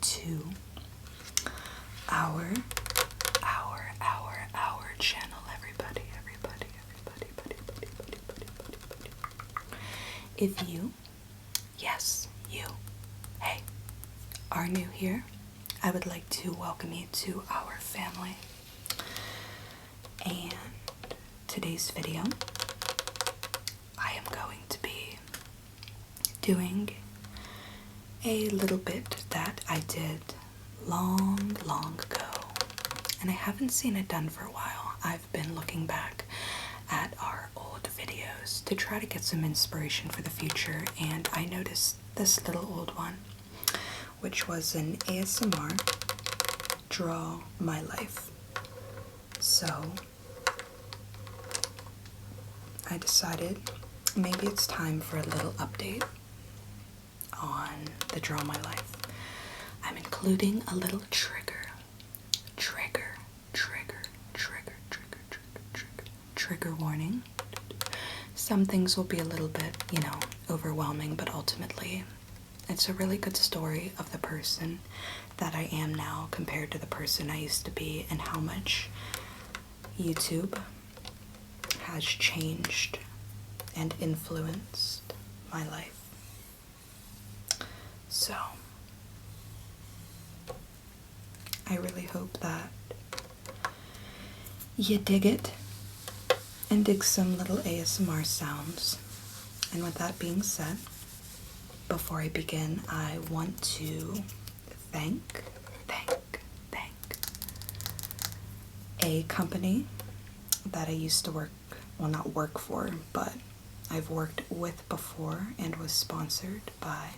to our channel, everybody. If you, yes, you, hey, are new here, I would like to welcome you to our family. And today's video, I am going to be doing a little bit that I did long ago, and I haven't seen it done for a while. I've been looking back at our old videos to try to get some inspiration for the future, and I noticed this little old one, which was an ASMR Draw My Life. So I decided maybe it's time for a little update on the Draw My Life. I'm including a little trigger warning. Some things will be a little bit, overwhelming, but ultimately it's a really good story of the person that I am now compared to the person I used to be, and how much YouTube has changed and influenced my life. So I really hope that you dig it and dig some little ASMR sounds. And with that being said, before I begin, I want to thank a company that I used to not work for, but I've worked with before and was sponsored by.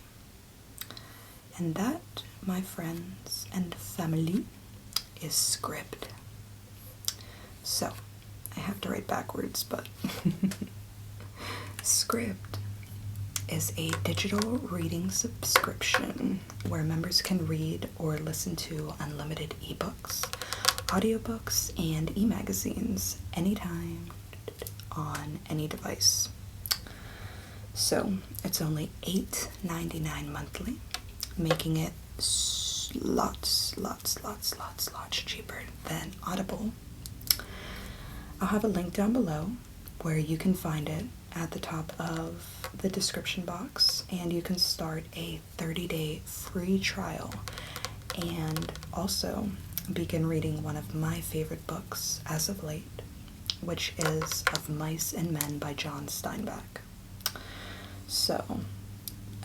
And that, my friends and family, is Scribd. So, I have to write backwards, but Scribd is a digital reading subscription where members can read or listen to unlimited ebooks, audiobooks, and e-magazines anytime on any device. So it's only $8.99 monthly, making it lots cheaper than Audible. I'll have a link down below where you can find it at the top of the description box, and you can start a 30-day free trial and also begin reading one of my favorite books as of late, which is Of Mice and Men by John Steinbeck. So,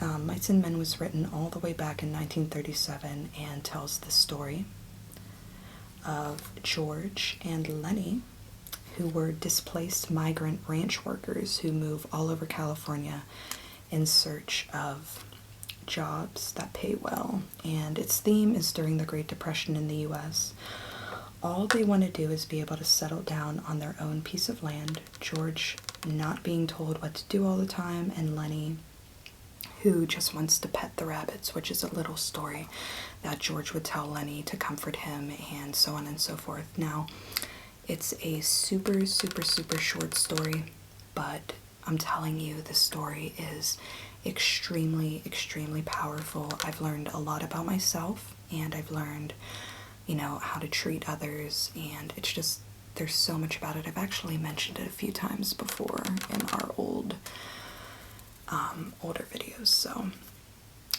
Mice and Men was written all the way back in 1937 and tells the story of George and Lenny, who were displaced migrant ranch workers who move all over California in search of jobs that pay well. And its theme is during the Great Depression in the US. All they want to do is be able to settle down on their own piece of land, George not being told what to do all the time, and Lenny, who just wants to pet the rabbits, which is a little story that George would tell Lenny to comfort him, and so on and so forth. Now, it's a super short story, but I'm telling you, the story is extremely powerful. I've learned a lot about myself, and I've learned, how to treat others, and it's just, there's so much about it. I've actually mentioned it a few times before in our older videos. So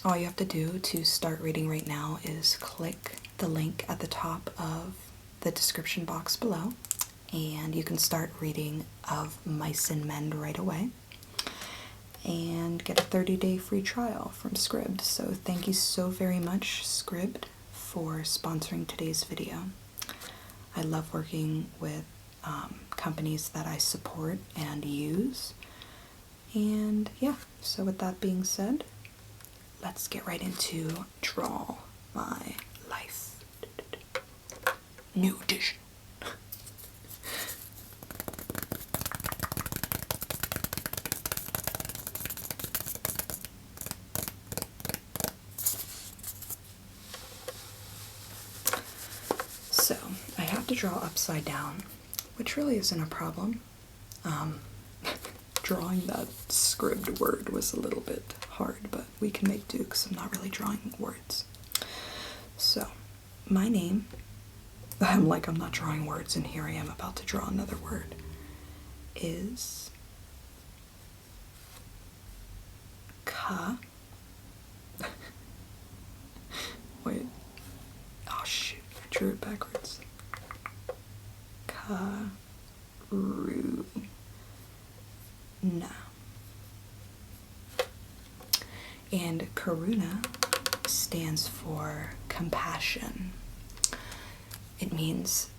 all you have to do to start reading right now is click the link at the top of the description box below, and you can start reading Of Mice and Men right away and get a 30-day free trial from Scribd. So thank you so very much, Scribd, for sponsoring today's video. I love working with companies that I support and use. And yeah, so with that being said, let's get right into Draw My Life. New edition. So, I have to draw upside down, which really isn't a problem. Drawing that Scribd word was a little bit hard, but we can make do because I'm not really drawing words. So, my name, I'm not drawing words, and here I am about to draw another word, is Ka. Wait. Oh, shoot. I drew it backwards. Karuna. And Karuna stands for compassion. It means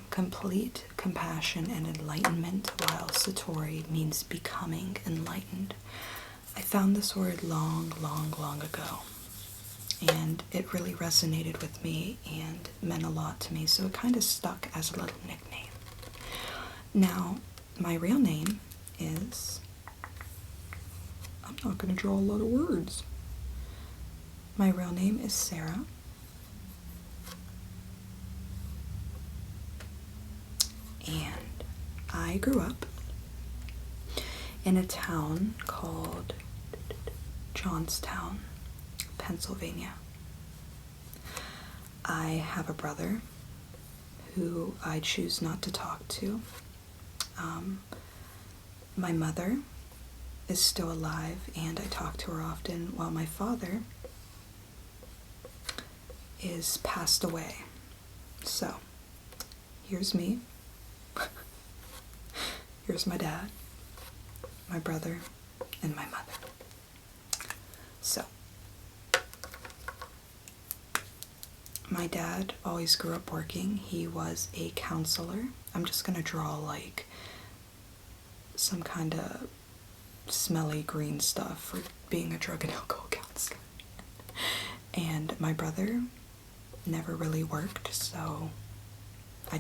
complete compassion and enlightenment, while Satori means becoming enlightened. I found this word long ago, and it really resonated with me and meant a lot to me, so it kind of stuck as a little nickname. Now, my real name is... I'm not going to draw a lot of words. My real name is Sarah. And I grew up in a town called Johnstown, Pennsylvania. I have a brother who I choose not to talk to. My mother is still alive and I talk to her often, while my father is passed away. So, here's me. Here's my dad, my brother, and my mother. So, my dad always grew up working. He was a counselor. I'm just gonna draw like some kind of smelly green stuff for being a drug and alcohol counselor. And my brother never really worked, so I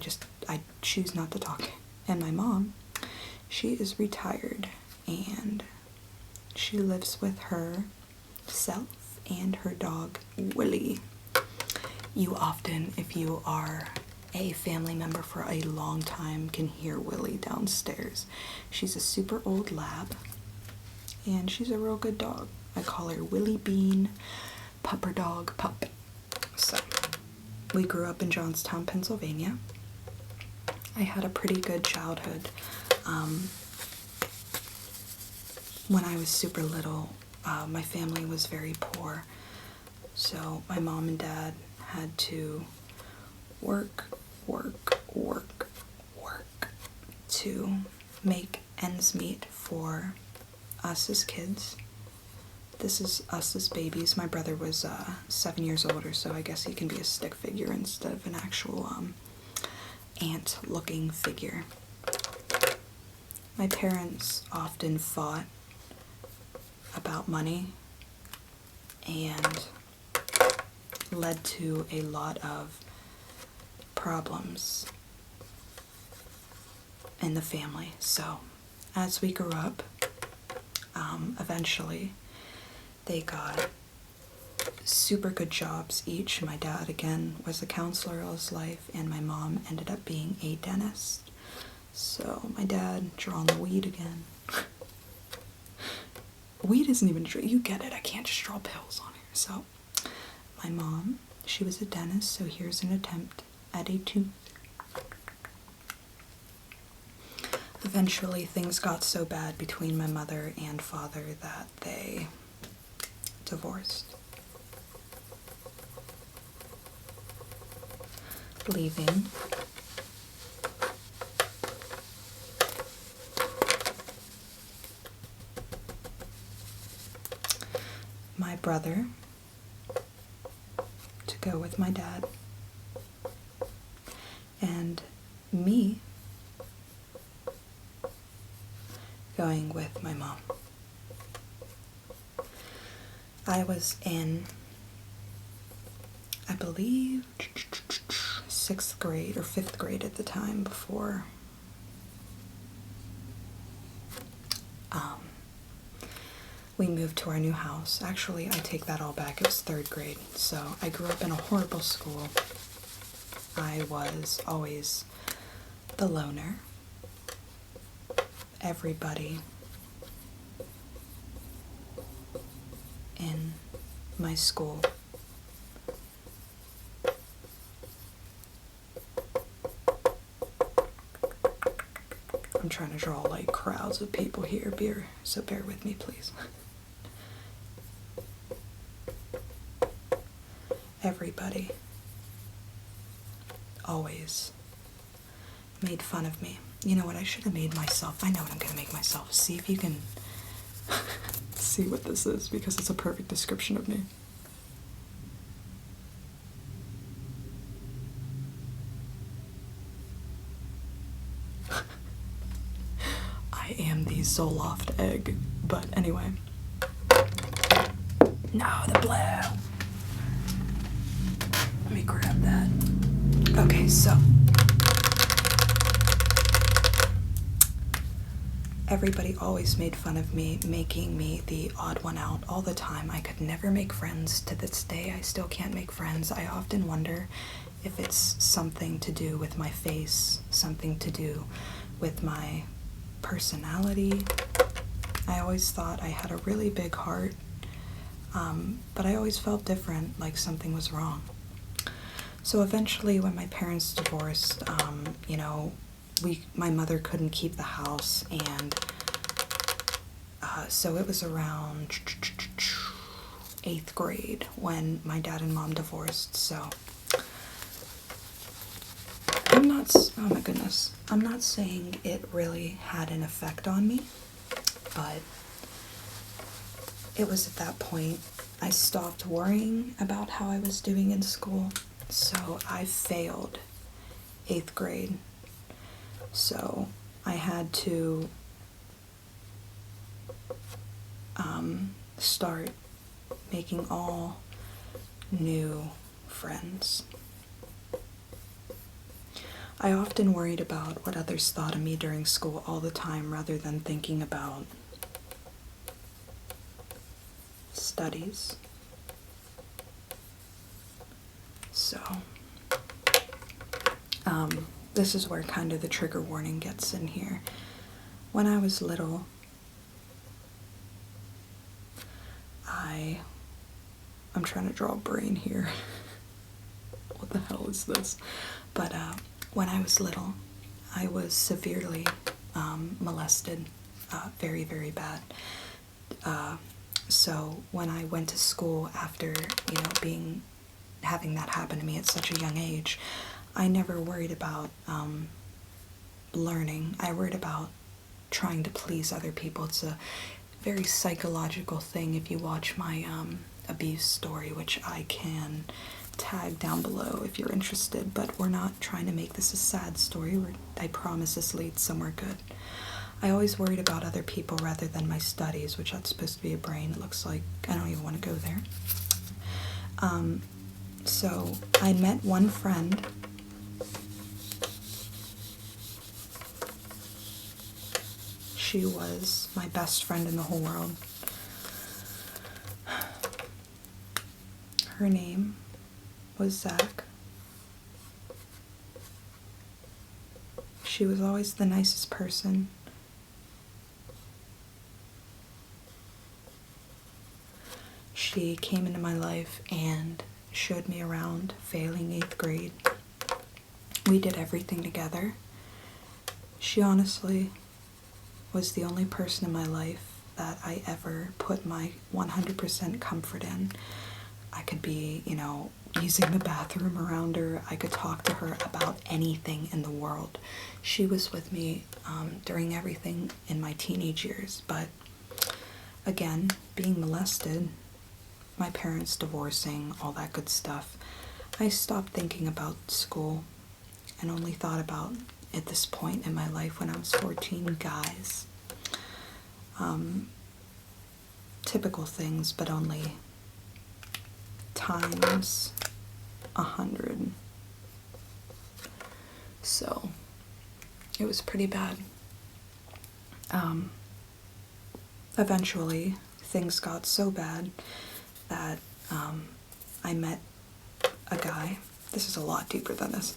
choose not to talk. And my mom, she is retired and she lives with herself and her dog Willie. You often, if you are a family member for a long time, can hear Willie downstairs. She's a super old lab and she's a real good dog. I call her Willie Bean, Pupper Dog Pup. So, we grew up in Johnstown, Pennsylvania. I had a pretty good childhood. When I was super little, my family was very poor, so my mom and dad had to work to make ends meet for us as kids. This is us as babies. My brother was 7 years older, so I guess he can be a stick figure instead of an actual ant-looking figure. My parents often fought about money and led to a lot of problems in the family. So as we grew up, eventually they got super good jobs each. My dad, again, was a counselor all his life, and my mom ended up being a dentist. So my dad drawing the weed again. Weed isn't even true. You get it. I can't just draw pills on here. So my mom, she was a dentist, so here's an attempt at a tooth. Eventually, things got so bad between my mother and father that they divorced, leaving my brother to go with my dad, and me going with my mom. I was in, I believe, 6th grade or 5th grade at the time before we moved to our new house. Actually, I take that all back. It was 3rd grade. So I grew up in a horrible school. I was always the loner. Everybody in my school trying to draw like crowds of people here, so bear with me, please. Everybody always made fun of me. You know what, I should have made myself. I know what I'm gonna make myself. See if you can see what this is, because it's a perfect description of me. I am the Zoloft egg, but anyway. No, the blue. Let me grab that. Okay, so everybody always made fun of me, making me the odd one out all the time. I could never make friends. To this day, I still can't make friends. I often wonder if it's something to do with my face, something to do with my personality. I always thought I had a really big heart, but I always felt different, like something was wrong. So eventually, when my parents divorced, you know, my mother couldn't keep the house, and so it was around 8th grade when my dad and mom divorced. So oh my goodness, I'm not saying it really had an effect on me, but it was at that point I stopped worrying about how I was doing in school. So I failed 8th grade. So I had to start making all new friends. I often worried about what others thought of me during school all the time, rather than thinking about studies. So, this is where kind of the trigger warning gets in here. When I was little, I'm trying to draw a brain here. What the hell is this? But when I was little, I was severely molested, very, very bad. So when I went to school after, you know, having that happen to me at such a young age, I never worried about learning. I worried about trying to please other people. It's a very psychological thing. If you watch my abuse story, which I can tag down below if you're interested, but we're not trying to make this a sad story. I promise this leads somewhere good. I always worried about other people rather than my studies, which that's supposed to be a brain. It looks like I don't even want to go there. So I met one friend. She was my best friend in the whole world. Her name was Zach. She was always the nicest person. She came into my life and showed me around, failing 8th grade. We did everything together. She honestly was the only person in my life that I ever put my 100% comfort in. I could be, you know, using the bathroom around her. I could talk to her about anything in the world. She was with me during everything in my teenage years. But again, being molested, my parents divorcing, all that good stuff, I stopped thinking about school and only thought about, at this point in my life when I was 14, guys. Typical things, but only times 100. So it was pretty bad. Eventually things got so bad that I met a guy. This is a lot deeper than this.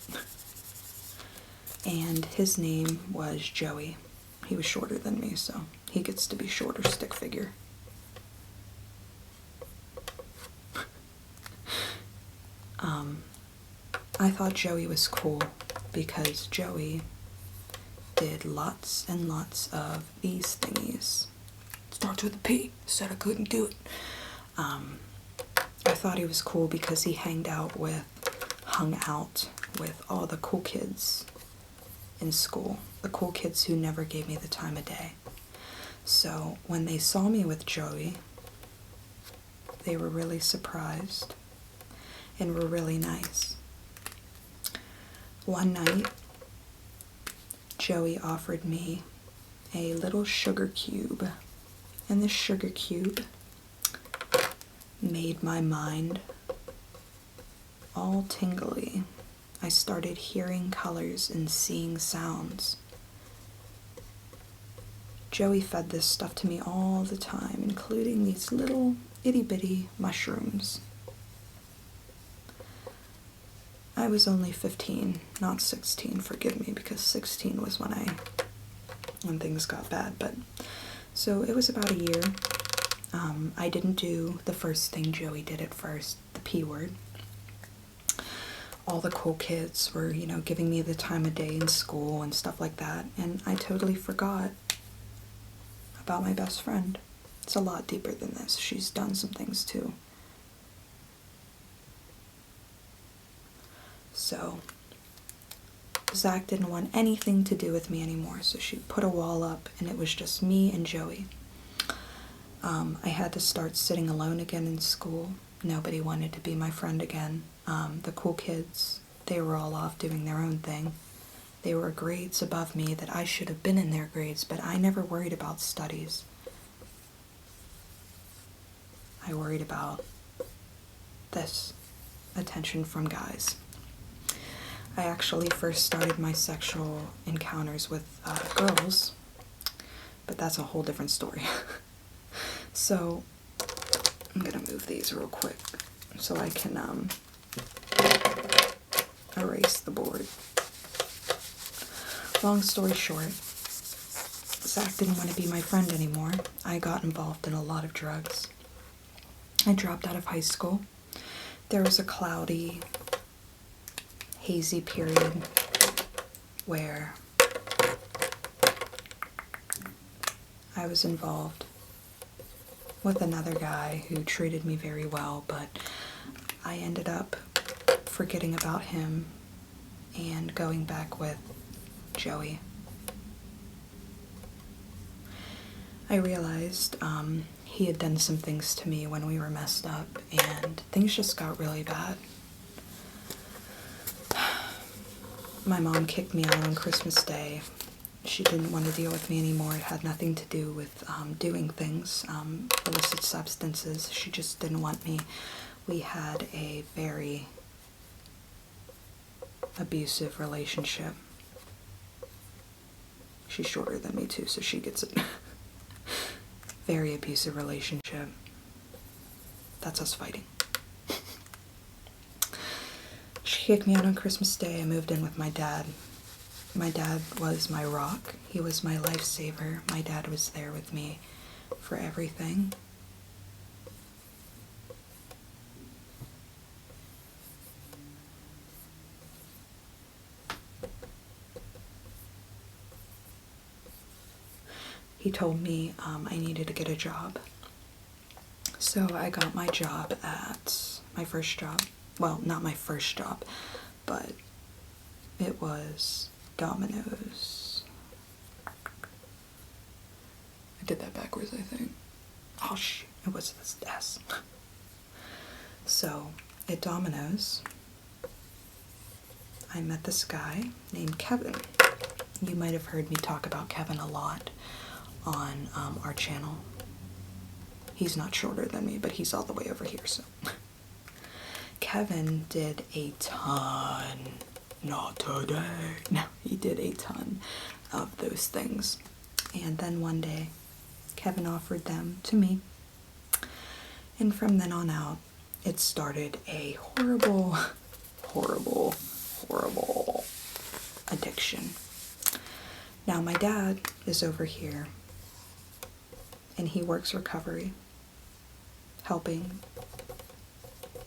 And his name was Joey. He was shorter than me, so he gets to be shorter stick figure. I thought Joey was cool because Joey did lots and lots of these thingies. Starts with a P, said I couldn't do it. I thought he was cool because he hung out with all the cool kids in school. The cool kids who never gave me the time of day. So when they saw me with Joey, they were really surprised and were really nice. One night, Joey offered me a little sugar cube, and this sugar cube made my mind all tingly. I started hearing colors and seeing sounds. Joey fed this stuff to me all the time, including these little itty-bitty mushrooms. I was only 15, not 16, forgive me, because 16 was when things got bad, but so it was about a year. I didn't do the first thing Joey did at first, the P word. All the cool kids were, giving me the time of day in school and stuff like that, and I totally forgot about my best friend. It's a lot deeper than this. She's done some things too. So, Zach didn't want anything to do with me anymore, so she put a wall up, and it was just me and Joey. I had to start sitting alone again in school. Nobody wanted to be my friend again. The cool kids, they were all off doing their own thing. They were grades above me that I should have been in their grades, but I never worried about studies. I worried about this attention from guys. I actually first started my sexual encounters with girls, but that's a whole different story. So, I'm gonna move these real quick so I can erase the board. Long story short, Zach didn't want to be my friend anymore. I got involved in a lot of drugs. I dropped out of high school. There was a cloudy, hazy period where I was involved with another guy who treated me very well, but I ended up forgetting about him and going back with Joey. I realized he had done some things to me when we were messed up, and things just got really bad. My mom kicked me out on Christmas Day. She didn't want to deal with me anymore. It had nothing to do with doing things, illicit substances. She just didn't want me. We had a very abusive relationship. She's shorter than me too, so she gets it. Very abusive relationship. That's us fighting. She kicked me out on Christmas Day. I moved in with my dad. My dad was my rock. He was my lifesaver. My dad was there with me for everything. He told me I needed to get a job. So I got my job at my first job. Well, not my first job, but it was Domino's. I did that backwards, I think. Oh, shit. It was this S. So, at Domino's, I met this guy named Kevin. You might have heard me talk about Kevin a lot on our channel. He's not shorter than me, but he's all the way over here, so. Kevin did a ton, not today, no, he did a ton of those things. And then one day, Kevin offered them to me. And from then on out, it started a horrible, horrible, horrible addiction. Now my dad is over here, and he works recovery, helping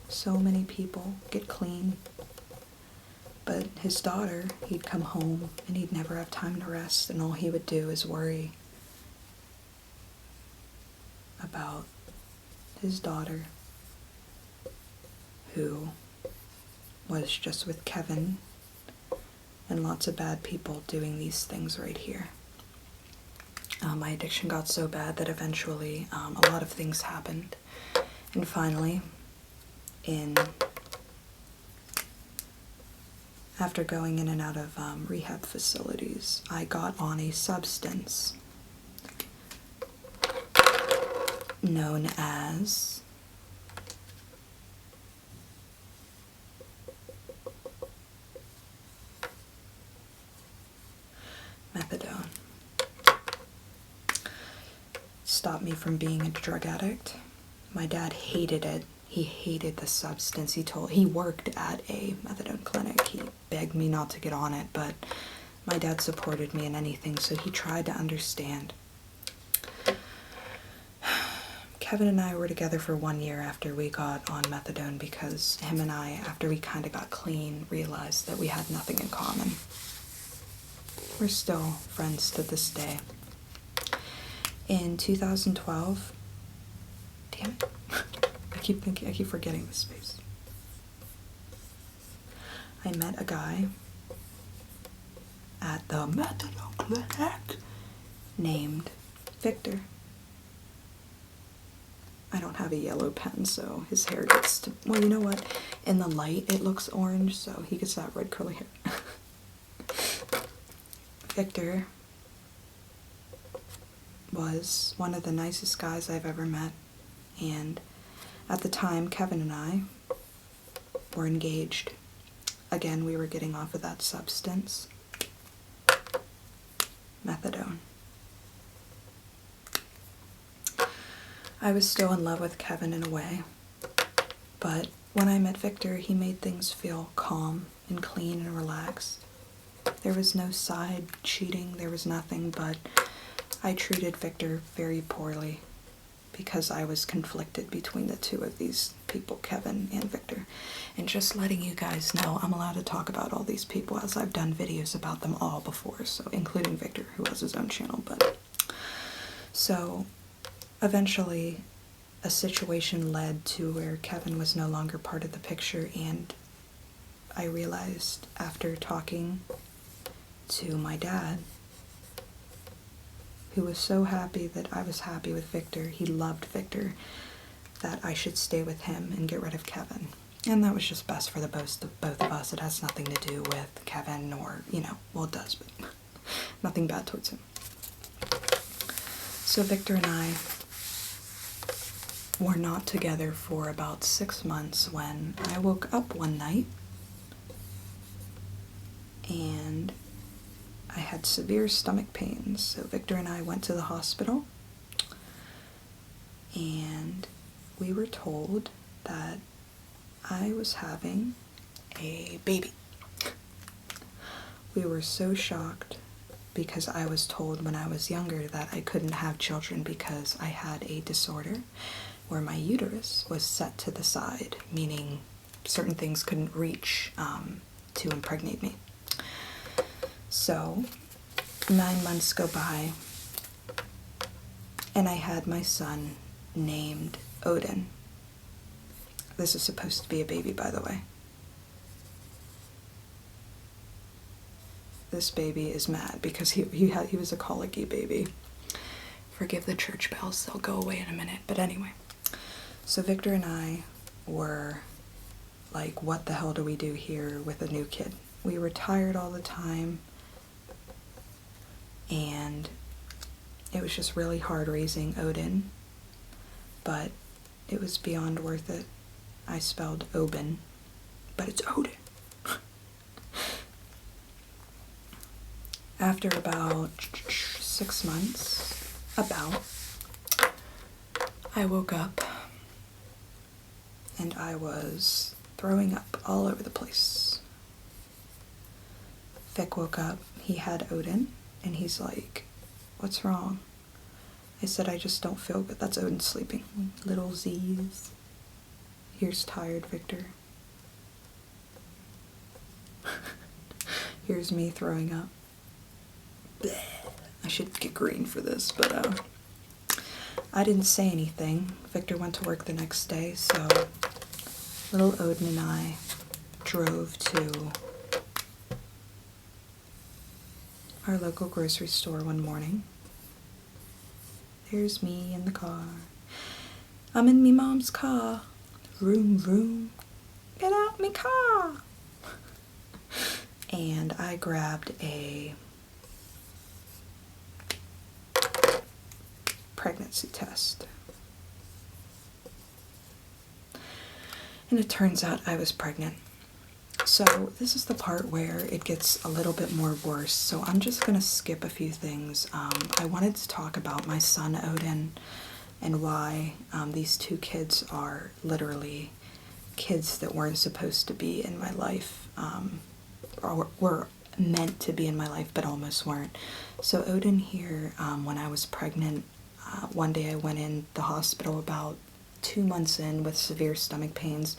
so many people get clean. But his daughter, he'd come home and he'd never have time to rest, and all he would do is worry about his daughter, who was just with Kevin and lots of bad people doing these things right here. My addiction got so bad that eventually a lot of things happened. And finally, after going in and out of rehab facilities, I got on a substance known as methadone. Stopped me from being a drug addict. My dad hated it. He hated the substance. He worked at a methadone clinic. He begged me not to get on it, but my dad supported me in anything, so he tried to understand. Kevin and I were together for 1 year after we got on methadone because him and I, after we kind of got clean, realized that we had nothing in common. We're still friends to this day. In 2012, damn it, I keep forgetting this space. I met a guy at the methadone clinic named Victor. I don't have a yellow pen, so his hair gets to, well, you know what? In the light, it looks orange, so he gets that red curly hair. Victor was one of the nicest guys I've ever met, and at the time, Kevin and I were engaged. Again, we were getting off of that substance, methadone. I was still in love with Kevin in a way, but when I met Victor, he made things feel calm and clean and relaxed. There was no side cheating, there was nothing, but I treated Victor very poorly because I was conflicted between the two of these people, Kevin and Victor. And just letting you guys know, I'm allowed to talk about all these people as I've done videos about them all before, so including Victor, who has his own channel. But so eventually a situation led to where Kevin was no longer part of the picture, and I realized after talking to my dad, who was so happy that I was happy with Victor, he loved Victor, that I should stay with him and get rid of Kevin. And that was just best for the both of us. It has nothing to do with Kevin or, well, it does, but nothing bad towards him. So Victor and I were not together for about 6 months when I woke up one night and I had severe stomach pains. So Victor and I went to the hospital and we were told that I was having a baby. We were so shocked because I was told when I was younger that I couldn't have children because I had a disorder where my uterus was set to the side, meaning certain things couldn't reach to impregnate me. So 9 months go by and I had my son named Odin. This is supposed to be a baby, by the way. This baby is mad because he was a colicky baby. Forgive the church bells, they'll go away in a minute. But anyway, so Victor and I were like, what the hell do we do here with a new kid? We were tired all the time, and it was just really hard raising Odin, but it was beyond worth it. I spelled Obin, but it's Odin. After about 6 months, I woke up and I was throwing up all over the place. Vic woke up, he had Odin, and he's like, what's wrong? I said, I just don't feel good. That's Odin sleeping. Little Z's. Here's tired Victor. Here's me throwing up. Blech. I should get green for this, but I didn't say anything. Victor went to work the next day, so little Odin and I drove to our local grocery store one morning. There's me in the car. I'm in me mom's car. Vroom, vroom. Get out me car. And I grabbed a pregnancy test. And it turns out I was pregnant. So this is the part where it gets a little bit more worse. So I'm just going to skip a few things. I wanted to talk about my son Odin and why these two kids are literally kids that weren't supposed to be in my life, or were meant to be in my life but almost weren't. So Odin here, when I was pregnant, one day I went in the hospital about 2 months in with severe stomach pains.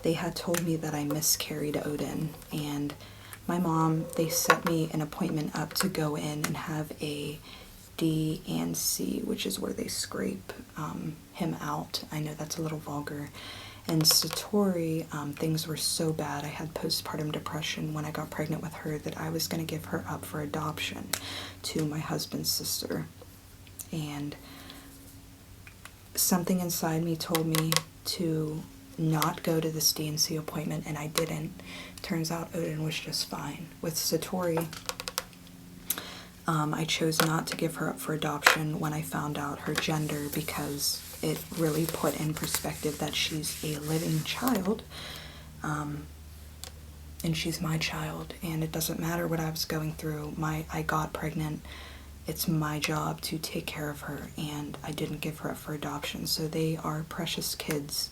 They had told me that I miscarried Odin, and my mom, they set me an appointment up to go in and have a D and C, which is where they scrape him out. I know that's a little vulgar. And Satori, things were so bad, I had postpartum depression when I got pregnant with her, that I was going to give her up for adoption to my husband's sister. And something inside me told me to not go to this D&C appointment, and I didn't. Turns out Odin was just fine. With Satori, I chose not to give her up for adoption when I found out her gender, because it really put in perspective that she's a living child, and she's my child, and it doesn't matter what I was going through. I got pregnant. It's my job to take care of her, and I didn't give her up for adoption. So they are precious kids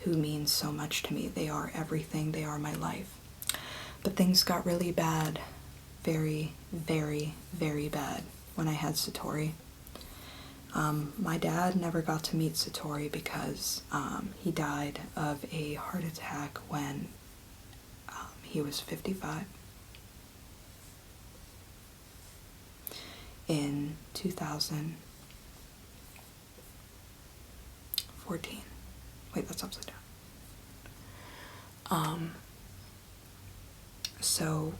who mean so much to me. They are everything. They are my life. But things got really bad, very, very, very bad when I had Satori. My dad never got to meet Satori because he died of a heart attack when he was 55 in 2014. Wait, that's upside down. So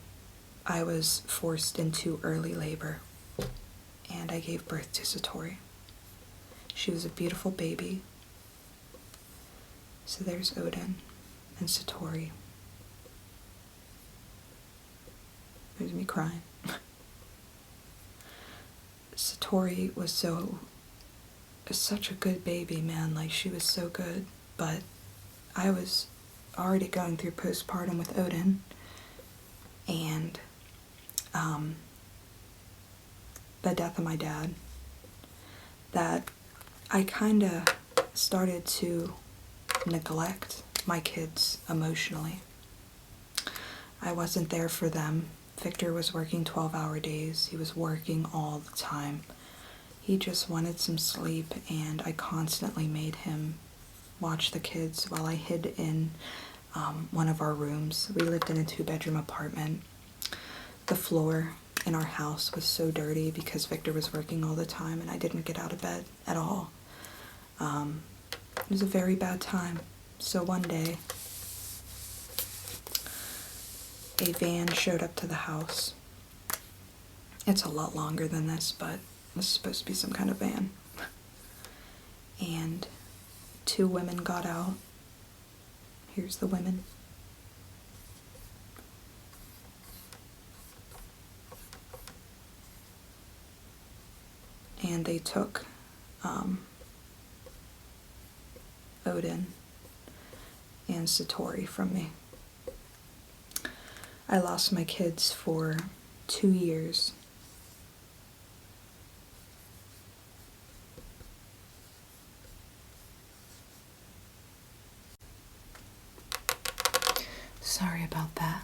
I was forced into early labor, and I gave birth to Satori. She was a beautiful baby. So there's Odin and Satori. There's me crying. Satori was such a good baby, man. Like, she was so good. But I was already going through postpartum with Odin, and the death of my dad, that I kind of started to neglect my kids emotionally. I wasn't there for them. Victor was working 12-hour days. He was working all the time. He just wanted some sleep, and I constantly made him watch the kids while I hid in one of our rooms. We lived in a 2-bedroom apartment. The floor in our house was so dirty because Victor was working all the time, and I didn't get out of bed at all. It was a very bad time. So one day, a van showed up to the house. It's a lot longer than this, but this is supposed to be some kind of van. And 2 women got out. Here's the women. And they took Odin and Satori from me. I lost my kids for 2 years. Sorry about that.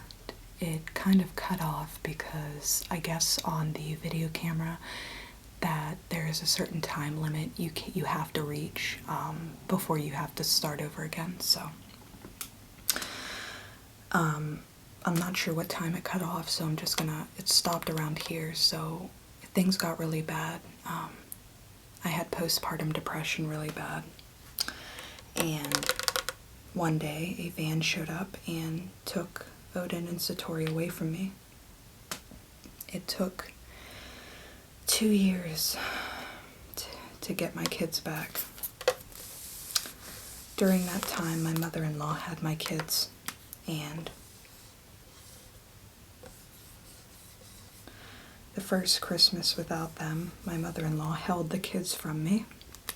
It kind of cut off because I guess on the video camera that there is a certain time limit you have to reach before you have to start over again. So I'm not sure what time it cut off, so I'm just gonna, it stopped around here, so things got really bad. I had postpartum depression really bad, and one day a van showed up and took Odin and Satori away from me. It took 2 years to get my kids back. During that time, my mother-in-law had my kids, and the first Christmas without them, my mother-in-law held the kids from me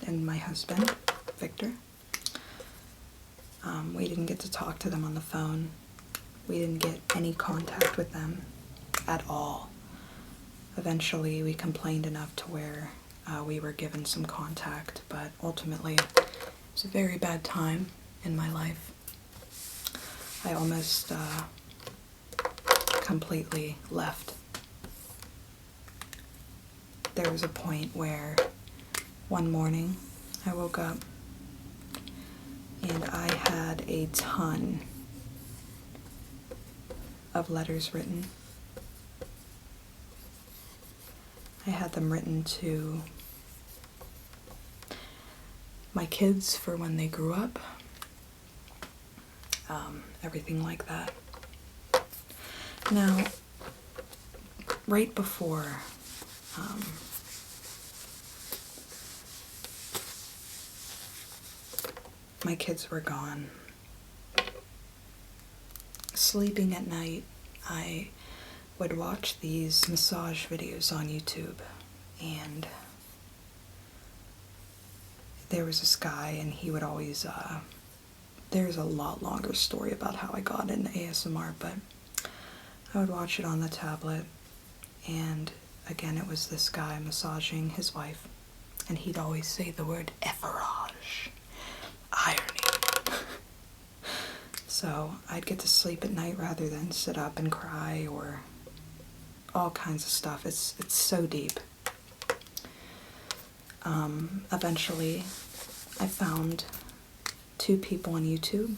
and my husband, Victor. We didn't get to talk to them on the phone. We didn't get any contact with them at all. Eventually, we complained enough to where we were given some contact, but ultimately, it was a very bad time in my life. I almost completely left. There was a point where one morning I woke up and I had a ton of letters written. I had them written to my kids for when they grew up, everything like that. Now, right before my kids were gone, sleeping at night, I would watch these massage videos on YouTube, and there was this guy, and he would always, there's a lot longer story about how I got into ASMR, but I would watch it on the tablet, and again, it was this guy massaging his wife, and he'd always say the word effarage, irony. So I'd get to sleep at night rather than sit up and cry or all kinds of stuff. It's so deep. Eventually, I found 2 people on YouTube.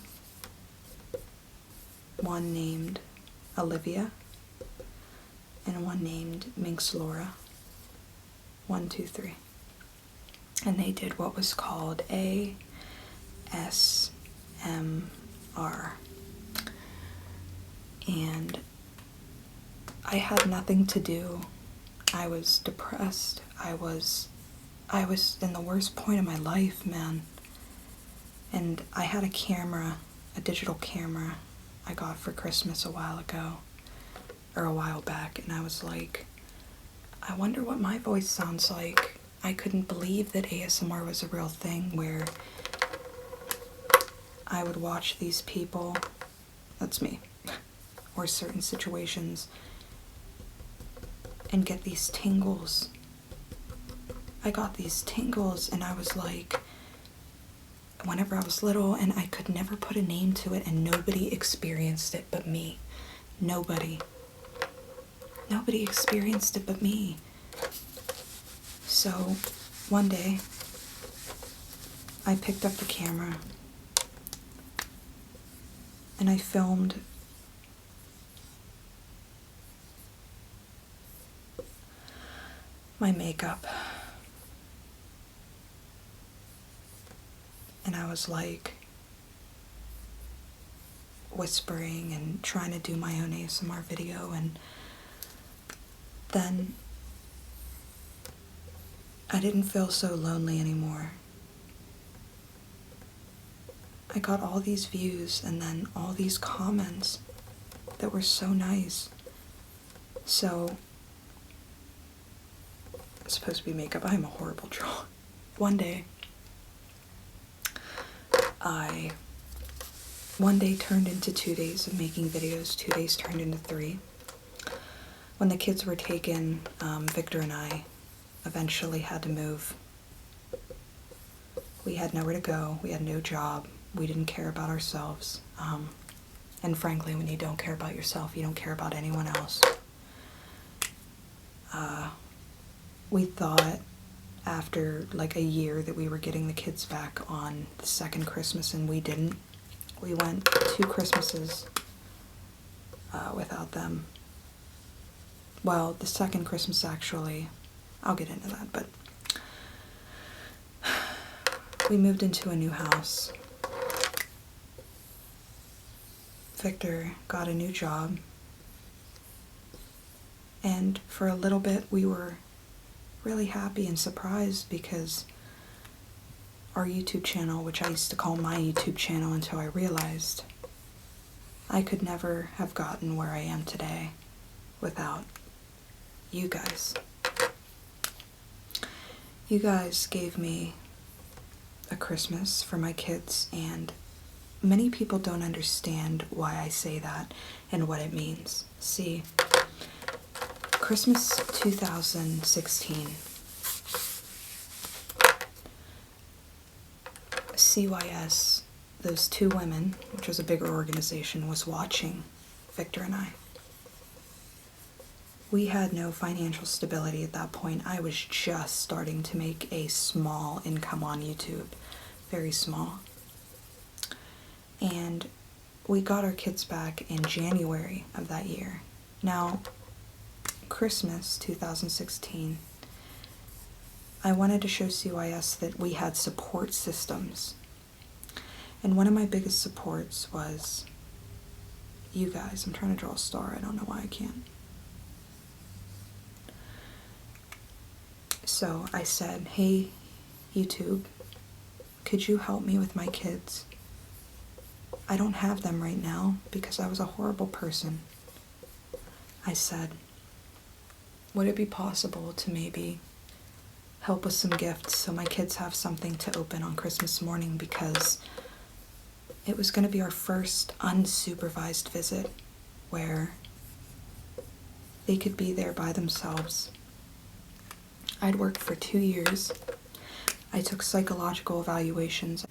One named Olivia and one named Minx Laura. 1, 2, 3. And they did what was called ASMR. And I had nothing to do. I was depressed. I was in the worst point of my life, man. And I had a camera, a digital camera I got for Christmas a while back, and I was like, I wonder what my voice sounds like. I couldn't believe that ASMR was a real thing, where I would watch these people, that's me, or certain situations, and get these tingles. I got these tingles, and I was like, whenever I was little, and I could never put a name to it, and nobody experienced it but me. Nobody experienced it but me. So one day I picked up the camera and I filmed my makeup, and I was like whispering and trying to do my own ASMR video, and then I didn't feel so lonely anymore. I got all these views and then all these comments that were so nice. So, it's supposed to be makeup. I'm a horrible drawer. One day turned into 2 days of making videos. 2 days turned into 3. When the kids were taken, Victor and I eventually had to move. We had nowhere to go. We had no job. We didn't care about ourselves. And frankly, when you don't care about yourself, you don't care about anyone else. We thought after like a year that we were getting the kids back on the second Christmas, and we didn't. We went 2 Christmases without them. Well, the second Christmas, actually, I'll get into that, but we moved into a new house. Victor got a new job, and for a little bit we were really happy and surprised because our YouTube channel, which I used to call my YouTube channel until I realized I could never have gotten where I am today without you guys. You guys gave me a Christmas for my kids, and many people don't understand why I say that and what it means. See, Christmas 2016, CYS, those two women, which was a bigger organization, was watching Victor and I. We had no financial stability at that point. I was just starting to make a small income on YouTube, very small. And we got our kids back in January of that year. Now, Christmas 2016, I wanted to show CYS that we had support systems. And one of my biggest supports was you guys. I'm trying to draw a star. I don't know why I can't. So I said, hey, YouTube, could you help me with my kids? I don't have them right now because I was a horrible person. I said, would it be possible to maybe help with some gifts so my kids have something to open on Christmas morning, because it was going to be our first unsupervised visit where they could be there by themselves. I'd worked for 2 years. I took psychological evaluations.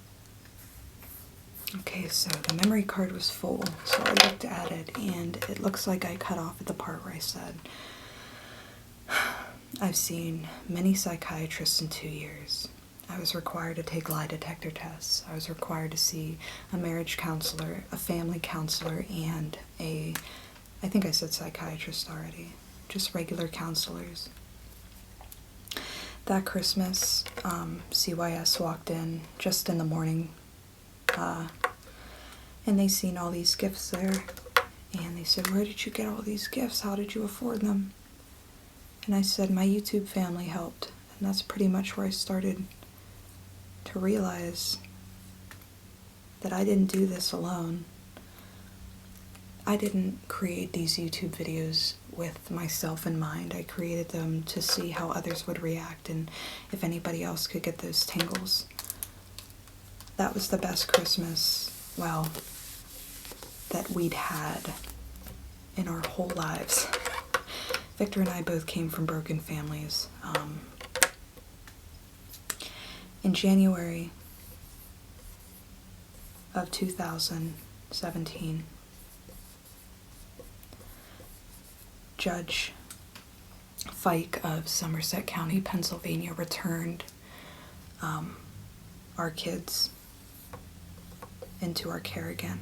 Okay, so the memory card was full, so I looked at it, and it looks like I cut off at the part where I said, I've seen many psychiatrists in 2 years. I was required to take lie detector tests. I was required to see a marriage counselor, a family counselor, and I think I said psychiatrist already, just regular counselors. That Christmas, CYS walked in just in the morning, and they seen all these gifts there, and they said, where did you get all these gifts? How did you afford them? And I said, my YouTube family helped, and that's pretty much where I started to realize that I didn't do this alone. I didn't create these YouTube videos with myself in mind. I created them to see how others would react and if anybody else could get those tingles. That was the best Christmas, well, that we'd had in our whole lives. Victor and I both came from broken families. In January of 2017, Judge Fike of Somerset County, Pennsylvania, returned our kids into our care again.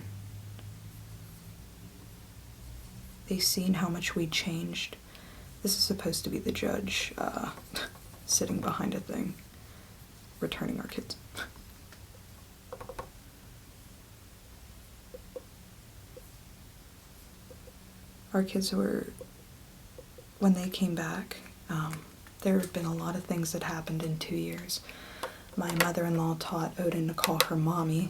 They seen how much we'd changed. This is supposed to be the judge sitting behind a thing, returning our kids. Our kids were, when they came back, there had been a lot of things that happened in 2 years. My mother-in-law taught Odin to call her mommy,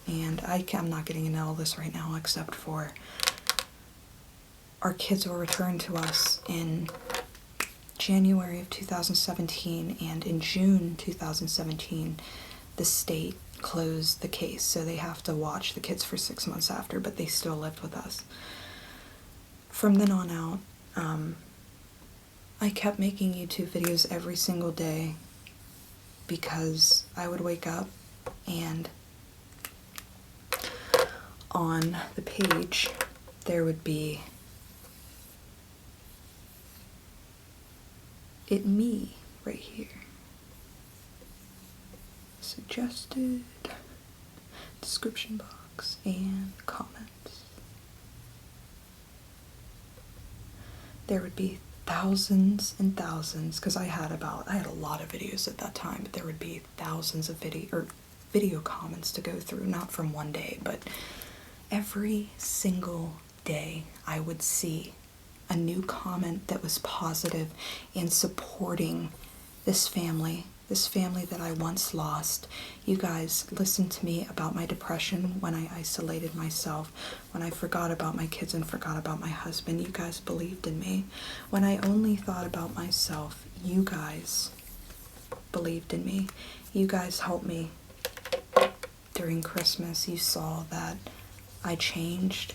and I'm not getting into all this right now except for our kids were returned to us in January of 2017, and in June 2017, the state closed the case, so they have to watch the kids for 6 months after, but they still lived with us. From then on out, I kept making YouTube videos every single day because I would wake up and on the page there would be me right here. Suggested, description box, and comments. there would be thousands and thousands, because I had a lot of videos at that time, but there would be thousands of video comments to go through, not from one day, but every single day I would see a new comment that was positive and supporting this family that I once lost. You guys listened to me about my depression when I isolated myself, when I forgot about my kids and forgot about my husband. You guys believed in me. When I only thought about myself, you guys believed in me. You guys helped me during Christmas. You saw that I changed.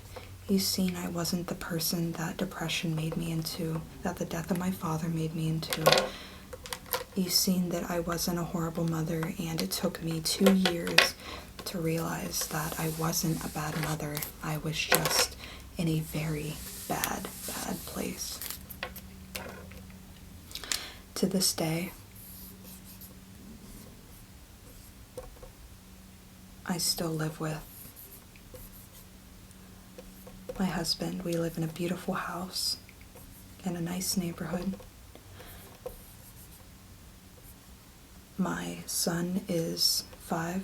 You seen I wasn't the person that depression made me into, that the death of my father made me into. You seen that I wasn't a horrible mother, and it took me 2 years to realize that I wasn't a bad mother. I was just in a very bad place. To this day, I still live with my husband. We live in a beautiful house in a nice neighborhood. My son is 5.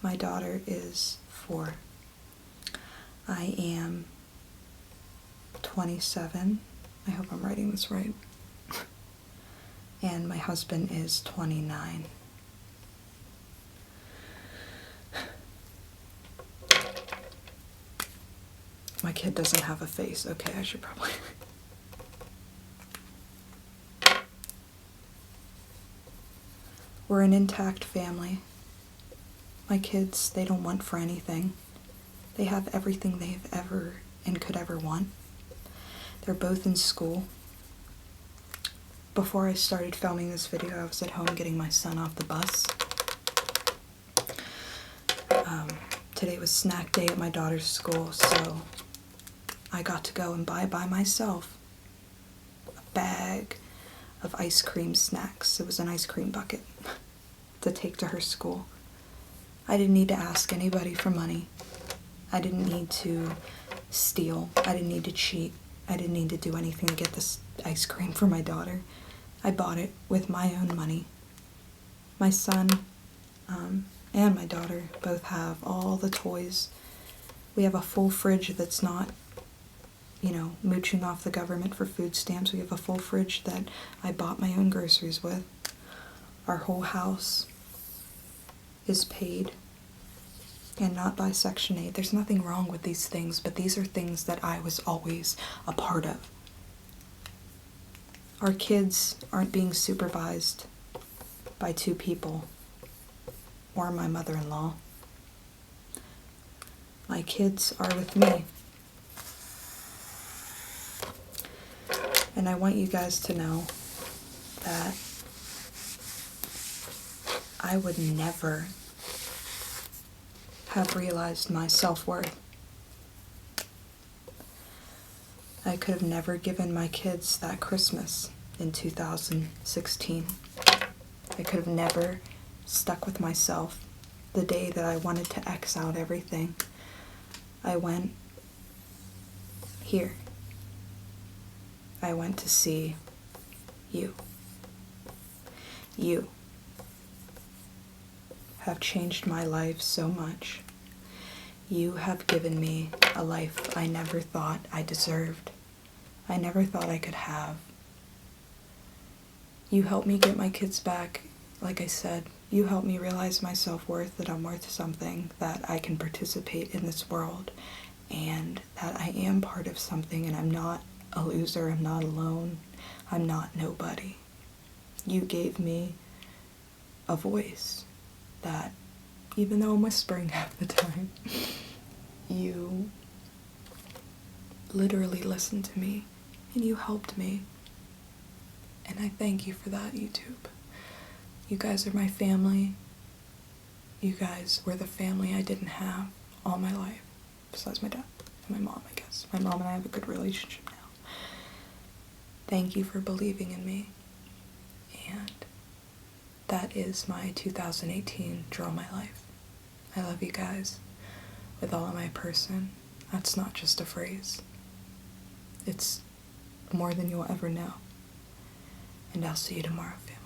My daughter is 4. I am 27. I hope I'm writing this right. And my husband is 29. My kid doesn't have a face. Okay, I should probably... We're an intact family. My kids, they don't want for anything. They have everything they've ever and could ever want. They're both in school. Before I started filming this video, I was at home getting my son off the bus. Today was snack day at my daughter's school, so I got to go and buy by myself a bag of ice cream snacks. It was an ice cream bucket to take to her school. I didn't need to ask anybody for money. I didn't need to steal. I didn't need to cheat. I didn't need to do anything to get this ice cream for my daughter. I bought it with my own money. My son and my daughter both have all the toys. We have a full fridge that's not, mooching off the government for food stamps. We have a full fridge that I bought my own groceries with. Our whole house is paid, and not by Section 8. There's nothing wrong with these things, but these are things that I was always a part of. Our kids aren't being supervised by 2 people or my mother-in-law. My kids are with me. And I want you guys to know that I would never have realized my self-worth. I could have never given my kids that Christmas in 2016. I could have never stuck with myself the day that I wanted to X out everything. I went here. I went to see you. You have changed my life so much. You have given me a life I never thought I deserved. I never thought I could have. You helped me get my kids back. Like I said, you helped me realize my self-worth, that I'm worth something, that I can participate in this world, and that I am part of something, and I'm not a loser, I'm not alone, I'm not nobody. You gave me a voice that, even though I'm whispering half the time, you literally listened to me, and you helped me. And I thank you for that, YouTube. You guys are my family. You guys were the family I didn't have all my life, besides my dad and my mom, I guess. My mom and I have a good relationship now. Thank you for believing in me. And that is my 2018 Draw My Life. I love you guys with all of my person. That's not just a phrase. It's more than you'll ever know. And I'll see you tomorrow, family.